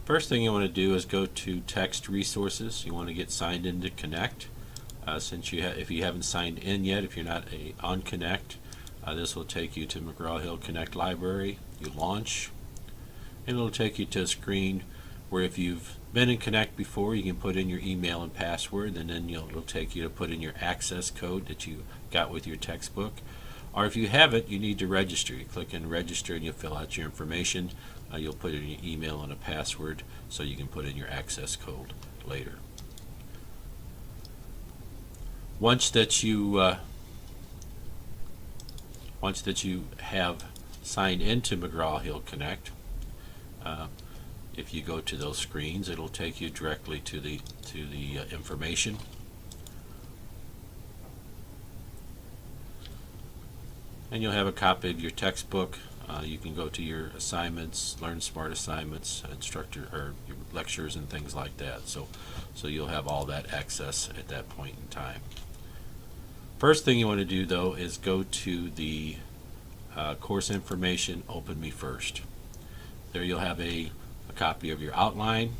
First thing you want to do is go to text resources. You want to get signed in to Connect. If you haven't signed in yet, if you're not on Connect, this will take you to McGraw-Hill Connect Library. You launch, and it'll take you to a screen where if you've been in Connect before, you can put in your email and password, and then it'll take you to put in your access code that you got with your textbook. Or if you haven't, you need to register. You click in register and you'll fill out your information. You'll put in your email and a password so you can put in your access code later. Once that you have signed into McGraw-Hill Connect, if you go to those screens, it'll take you directly to the information. And you'll have a copy of your textbook. You can go to your assignments, LearnSmart assignments, instructor or your lectures and things like that. So you'll have all that access at that point in time. First thing you want to do though is go to the course information, Open Me First. There you'll have a copy of your outline,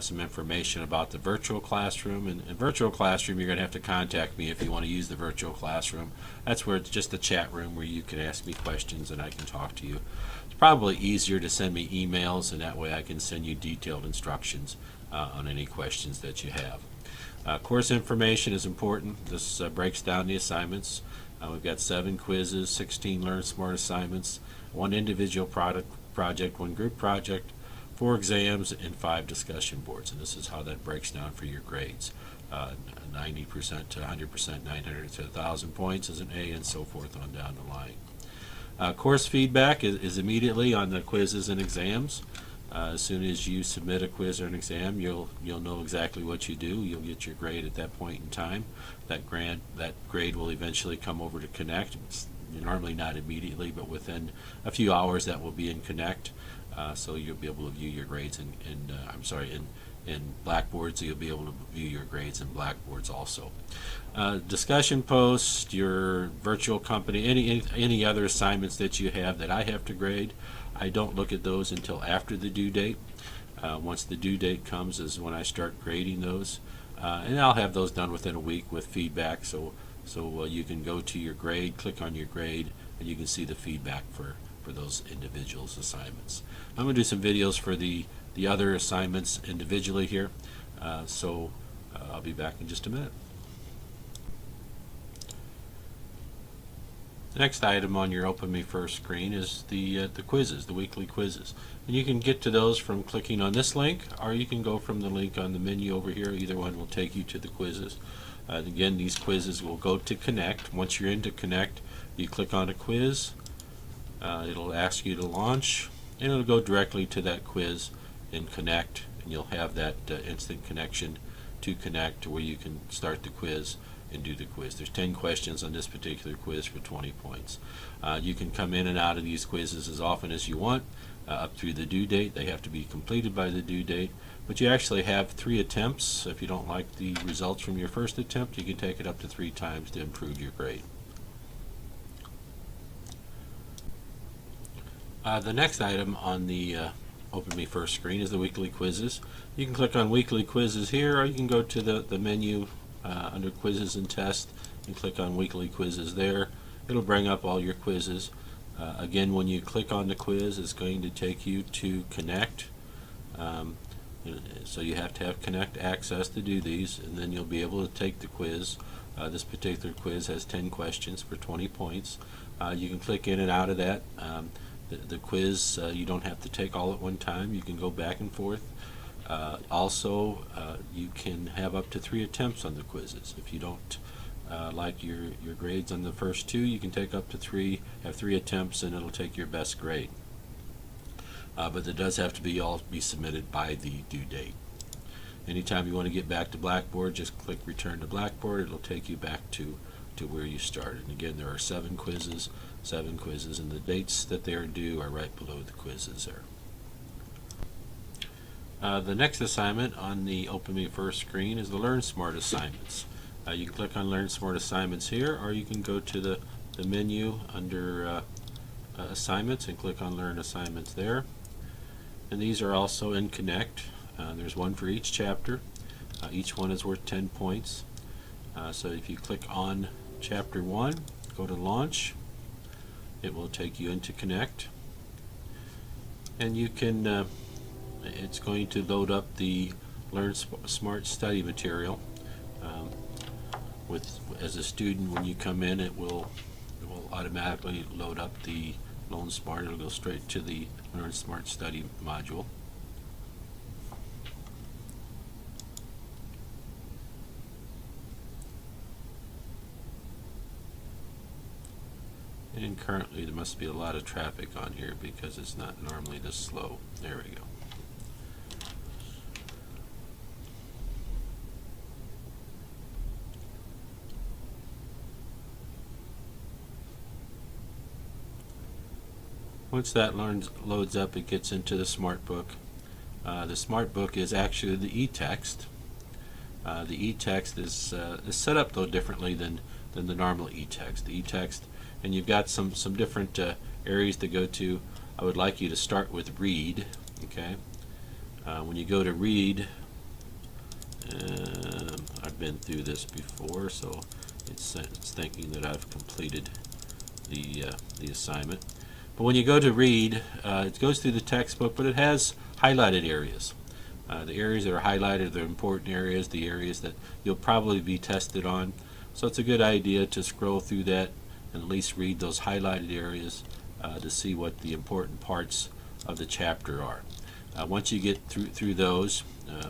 some information about the virtual classroom. And in virtual classroom, you're going to have to contact me if you want to use the virtual classroom. That's where it's just a chat room where you can ask me questions and I can talk to you. It's probably easier to send me emails, and that way I can send you detailed instructions on any questions that you have. Course information is important. This breaks down the assignments. We've got 7 quizzes, 16 LearnSmart assignments, 1 individual project, 1 group project, 4 exams, and 5 discussion boards. And this is how that breaks down for your grades. 90% to 100%, 900 to 1,000 points is an A, and so forth on down the line. Course feedback is immediately on the quizzes and exams. As soon as you submit a quiz or an exam, you'll know exactly what you do. You'll get your grade at that point in time. That grade will eventually come over to Connect. It's normally not immediately, but within a few hours that will be in Connect. So you'll be able to view your grades in Blackboard, so you'll be able to view your grades in Blackboards also. Discussion posts, your virtual company, any other assignments that you have that I have to grade, I don't look at those until after the due date. Once the due date comes is when I start grading those, and I'll have those done within a week with feedback. So you can go to your grade, click on your grade, and you can see the feedback for those individuals assignments. I'm going to do some videos for the other assignments individually here, so I'll be back in just a minute. The next item on your Open Me First screen is the quizzes, the weekly quizzes. And you can get to those from clicking on this link, or you can go from the link on the menu over here. Either one will take you to the quizzes. Again, these quizzes will go to Connect. Once you're into Connect, you click on a quiz. It'll ask you to launch, and it'll go directly to that quiz in Connect, and you'll have that instant connection to Connect where you can start the quiz and do the quiz. There's 10 questions on this particular quiz for 20 points. You can come in and out of these quizzes as often as you want up through the due date. They have to be completed by the due date, but you actually have 3 attempts. If you don't like the results from your first attempt, you can take it up to 3 times to improve your grade. The next item on the Open Me First screen is the weekly quizzes. You can click on weekly quizzes here, or you can go to the menu under quizzes and tests and click on weekly quizzes there. It'll bring up all your quizzes. Again, when you click on the quiz, it's going to take you to Connect. So you have to have Connect access to do these, and then you'll be able to take the quiz. This particular quiz has 10 questions for 20 points. You can click in and out of that. The quiz you don't have to take all at one time. You can go back and forth. Also, you can have up to 3 attempts on the quizzes. If you don't like your grades on the first 2, you can take up to 3, have 3 attempts, and it'll take your best grade. But it does have to all be submitted by the due date. Anytime you want to get back to Blackboard, just click Return to Blackboard. It'll take you back to where you started. And again, there are 7 quizzes, and the dates that they are due are right below the quizzes there. The next assignment on the Open Me First screen is the LearnSmart assignments. You can click on LearnSmart assignments here, or you can go to the menu under assignments and click on Learn Assignments there. And these are also in Connect. There's one for each chapter. Each one is worth 10 points. So if you click on Chapter 1, go to Launch, it will take you into Connect. And you can, it's going to load up the LearnSmart study material. As a student, when you come in, it will automatically load up the LearnSmart. It'll go straight to the LearnSmart study module. And currently there must be a lot of traffic on here because it's not normally this slow. There we go. Once that loads up, it gets into the Smart Book. The Smart Book is actually the e-text. The e-text is set up though differently than the normal e-text. The e-text, and you've got some different areas to go to. I would like you to start with Read. Okay. When you go to Read, I've been through this before, so it's thinking that I've completed the assignment. But when you go to Read, it goes through the textbook, but it has highlighted areas. The areas that are highlighted are the important areas, the areas that you'll probably be tested on. So it's a good idea to scroll through that and at least read those highlighted areas to see what the important parts of the chapter are. Once you get through those,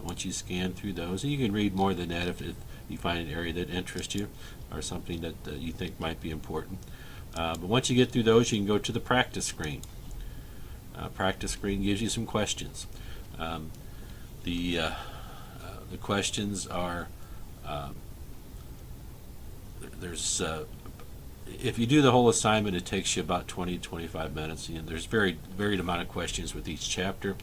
once you scan through those, and you can read more than that if you find an area that interests you or something that you think might be important. But once you get through those, you can go to the practice screen. Practice screen gives you some questions. The questions are if you do the whole assignment, it takes you about 20 to 25 minutes. And there's varied amount of questions with each chapter,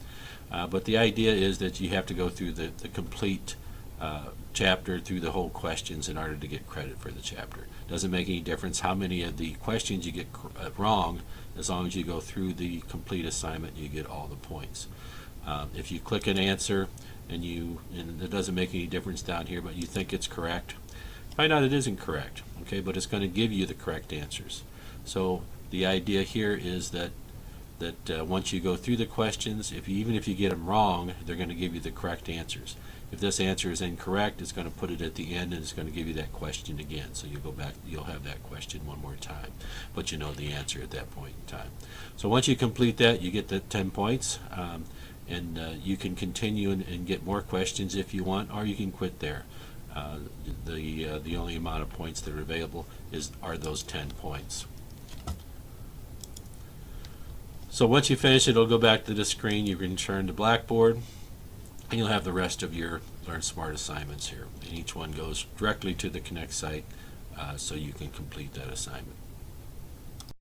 but the idea is that you have to go through the complete chapter through the whole questions in order to get credit for the chapter. Doesn't make any difference how many of the questions you get wrong, as long as you go through the complete assignment, you get all the points. If you click an answer and it doesn't make any difference down here, but you think it's correct, find out it isn't correct. Okay, but it's going to give you the correct answers. So the idea here is that once you go through the questions, even if you get them wrong, they're going to give you the correct answers. If this answer is incorrect, it's going to put it at the end and it's going to give you that question again. So you go back, you'll have that question one more time, but you know the answer at that point in time. So once you complete that, you get the 10 points, and you can continue and get more questions if you want, or you can quit there. The only amount of points that are available are those 10 points. So once you finish it, it'll go back to the screen. You can return to Blackboard, and you'll have the rest of your LearnSmart assignments here. And each one goes directly to the Connect site, so you can complete that assignment.